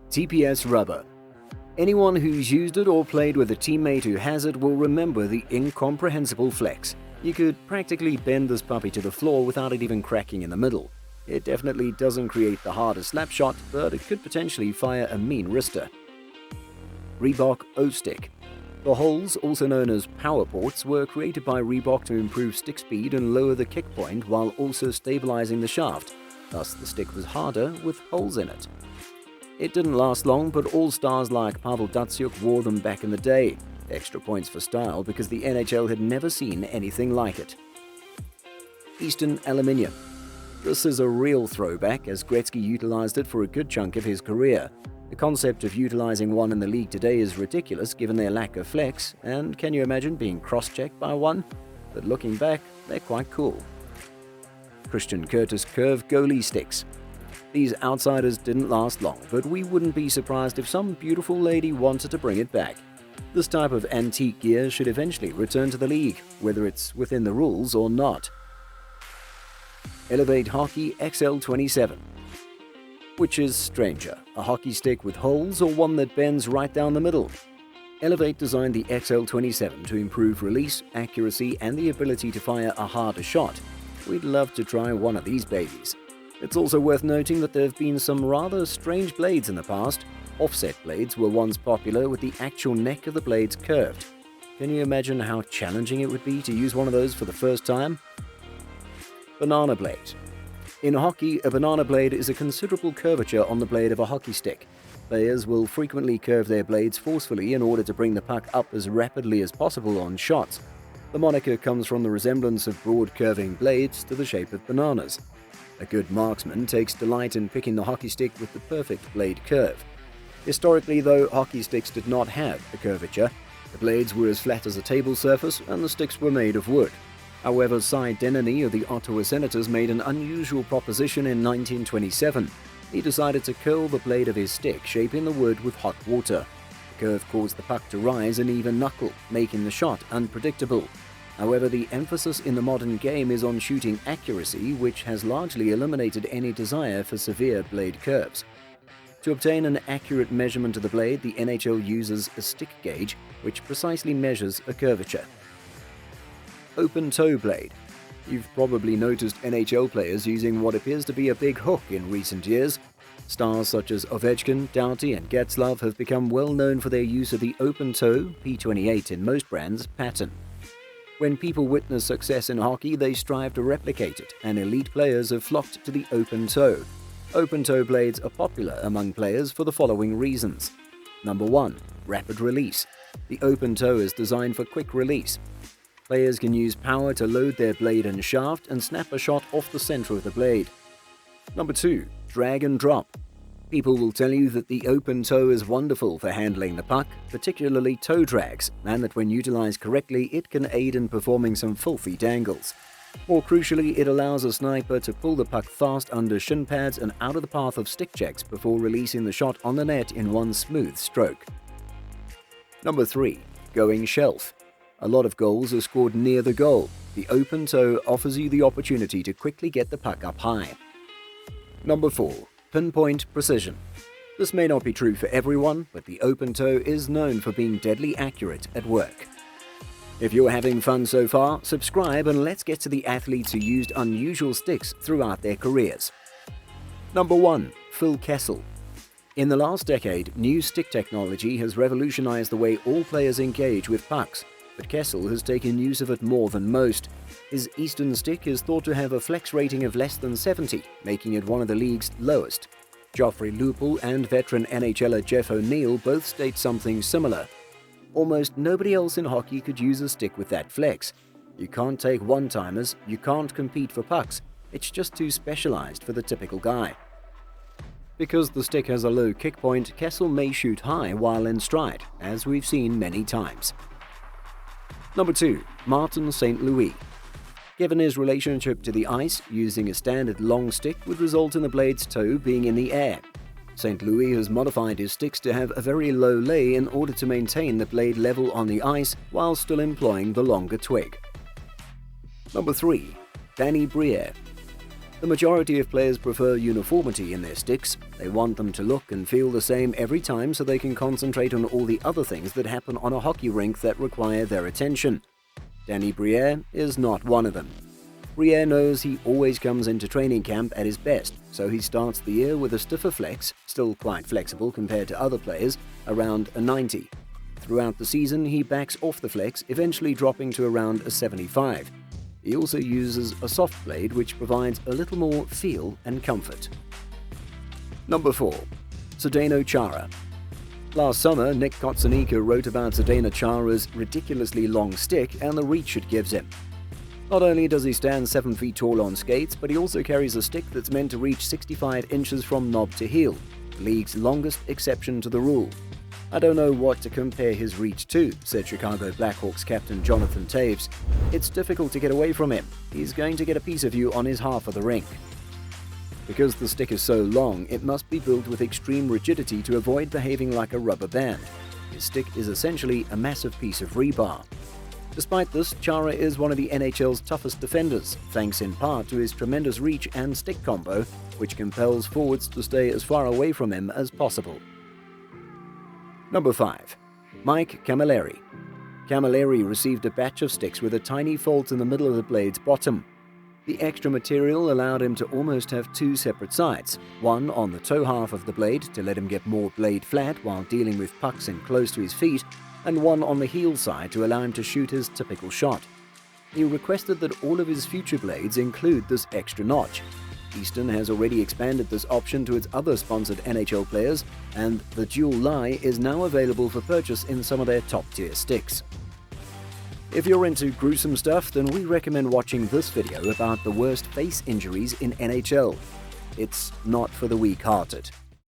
TPS rubber. Anyone who's used it or played with a teammate who has it will remember the incomprehensible flex. You could practically bend this puppy to the floor without it even cracking in the middle. It definitely doesn't create the hardest slap shot, but it could potentially fire a mean wrister. Reebok Oh Stick. The holes, also known as power ports, were created by Reebok to improve stick speed and lower the kick point while also stabilizing the shaft. Thus, the stick was harder with holes in it. It didn't last long, but all stars like Pavel Datsyuk wore them back in the day. Extra points for style because the NHL had never seen anything like it. Easton Aluminium. This is a real throwback, as Gretzky utilized it for a good chunk of his career. The concept of utilizing one in the league today is ridiculous given their lack of flex, and can you imagine being cross-checked by one? But looking back, they're quite cool. Christian Curtis Curve Goalie Sticks. These outsiders didn't last long, but we wouldn't be surprised if some beautiful lady wanted to bring it back. This type of antique gear should eventually return to the league, whether it's within the rules or not. Elevate Hockey XL27. Which is stranger, a hockey stick with holes or one that bends right down the middle? Elevate designed the XL27 to improve release, accuracy, and the ability to fire a harder shot. We'd love to try one of these babies. It's also worth noting that there have been some rather strange blades in the past. Offset blades were once popular with the actual neck of the blades curved. Can you imagine how challenging it would be to use one of those for the first time? Banana blade. In hockey, a banana blade is a considerable curvature on the blade of a hockey stick. Players will frequently curve their blades forcefully in order to bring the puck up as rapidly as possible on shots. The moniker comes from the resemblance of broad curving blades to the shape of bananas. A good marksman takes delight in picking the hockey stick with the perfect blade curve. Historically, though, hockey sticks did not have a curvature. The blades were as flat as a table surface, and the sticks were made of wood. However, Zdeno of the Ottawa Senators made an unusual proposition in 1927. He decided to curl the blade of his stick, shaping the wood with hot water. The curve caused the puck to rise and even knuckle, making the shot unpredictable. However, the emphasis in the modern game is on shooting accuracy, which has largely eliminated any desire for severe blade curves. To obtain an accurate measurement of the blade, the NHL uses a stick gauge, which precisely measures a curvature. Open toe blade. You've probably noticed NHL players using what appears to be a big hook in recent years. Stars such as Ovechkin, Doughty, and Getzlaf have become well known for their use of the open toe, P28 in most brands, pattern. When people witness success in hockey, they strive to replicate it, and elite players have flocked to the open toe. Open toe blades are popular among players for the following reasons. Number 1. Rapid release. The open toe is designed for quick release. Players can use power to load their blade and shaft and snap a shot off the center of the blade. Number 2. Drag and drop. People will tell you that the open toe is wonderful for handling the puck, particularly toe drags, and that when utilized correctly, it can aid in performing some filthy dangles. More crucially, it allows a sniper to pull the puck fast under shin pads and out of the path of stick checks before releasing the shot on the net in one smooth stroke. Number 3. Going shelf. A lot of goals are scored near the goal. The open toe offers you the opportunity to quickly get the puck up high. Number 4. Pinpoint precision. This may not be true for everyone, but the open toe is known for being deadly accurate at work. If you're having fun so far, subscribe and let's get to the athletes who used unusual sticks throughout their careers. Number 1. Phil Kessel. In the last decade, new stick technology has revolutionized the way all players engage with pucks, but Kessel has taken use of it more than most. His Eastern stick is thought to have a flex rating of less than 70, making it one of the league's lowest. Joffrey Lupul and veteran NHLer Jeff O'Neill both state something similar. Almost nobody else in hockey could use a stick with that flex. You can't take one-timers, you can't compete for pucks. It's just too specialized for the typical guy. Because the stick has a low kick point, Kessel may shoot high while in stride, as we've seen many times. Number 2. Martin St. Louis. Given his relationship to the ice, using a standard long stick would result in the blade's toe being in the air. St. Louis has modified his sticks to have a very low lay in order to maintain the blade level on the ice while still employing the longer twig. Number 3. Danny Brier. The majority of players prefer uniformity in their sticks. They want them to look and feel the same every time so they can concentrate on all the other things that happen on a hockey rink that require their attention. Danny Brier is not one of them. Brier knows he always comes into training camp at his best, so he starts the year with a stiffer flex, still quite flexible compared to other players, around a 90. Throughout the season, he backs off the flex, eventually dropping to around a 75. He also uses a soft blade, which provides a little more feel and comfort. Number 4. Zdeno Chara. Last summer, Nick Kotsonika wrote about Zdeno Chara's ridiculously long stick and the reach it gives him. Not only does he stand 7 feet tall on skates, but he also carries a stick that's meant to reach 65 inches from knob to heel, the league's longest exception to the rule. "I don't know what to compare his reach to," said Chicago Blackhawks captain Jonathan Toews. "It's difficult to get away from him. He's going to get a piece of you on his half of the rink." Because the stick is so long, it must be built with extreme rigidity to avoid behaving like a rubber band. His stick is essentially a massive piece of rebar. Despite this, Chara is one of the NHL's toughest defenders, thanks in part to his tremendous reach and stick combo, which compels forwards to stay as far away from him as possible. Number 5. Mike Camilleri. Camilleri received a batch of sticks with a tiny fault in the middle of the blade's bottom. The extra material allowed him to almost have 2 separate sides, one on the toe half of the blade to let him get more blade flat while dealing with pucks in close to his feet, and one on the heel side to allow him to shoot his typical shot. He requested that all of his future blades include this extra notch. Auston has already expanded this option to its other sponsored NHL players, and the dual lie is now available for purchase in some of their top-tier sticks. If you're into gruesome stuff, then we recommend watching this video about the worst face injuries in NHL. It's not for the weak-hearted.